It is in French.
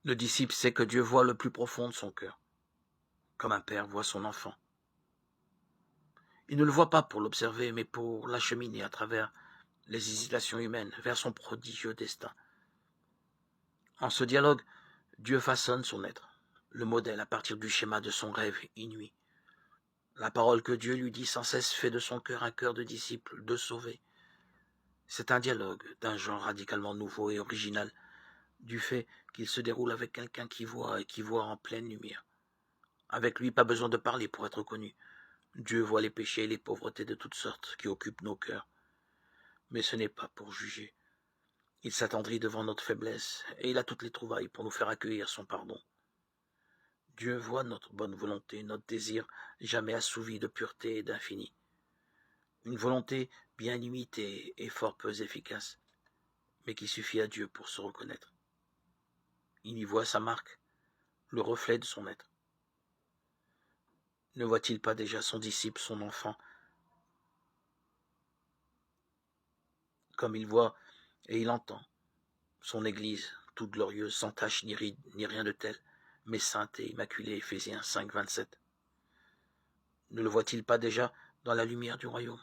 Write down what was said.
Le disciple sait que Dieu voit le plus profond de son cœur, comme un père voit son enfant. Il ne le voit pas pour l'observer, mais pour l'acheminer à travers les hésitations humaines vers son prodigieux destin. En ce dialogue, Dieu façonne son être, le modèle à partir du schéma de son rêve inouï. La parole que Dieu lui dit sans cesse fait de son cœur un cœur de disciple, de sauvé. C'est un dialogue d'un genre radicalement nouveau et original, du fait qu'il se déroule avec quelqu'un qui voit et qui voit en pleine lumière. Avec lui, pas besoin de parler pour être connu. Dieu voit les péchés et les pauvretés de toutes sortes qui occupent nos cœurs. Mais ce n'est pas pour juger. Il s'attendrit devant notre faiblesse et il a toutes les trouvailles pour nous faire accueillir son pardon. Dieu voit notre bonne volonté, notre désir jamais assouvi de pureté et d'infini. Une volonté bien limitée et fort peu efficace, mais qui suffit à Dieu pour se reconnaître. Il y voit sa marque, le reflet de son être. Ne voit-il pas déjà son disciple, son enfant, comme il voit et il entend son Église, toute glorieuse, sans tache ni ride, ni rien de tel, mais sainte et immaculée, Éphésiens 5, 27. Ne le voit-il pas déjà dans la lumière du royaume?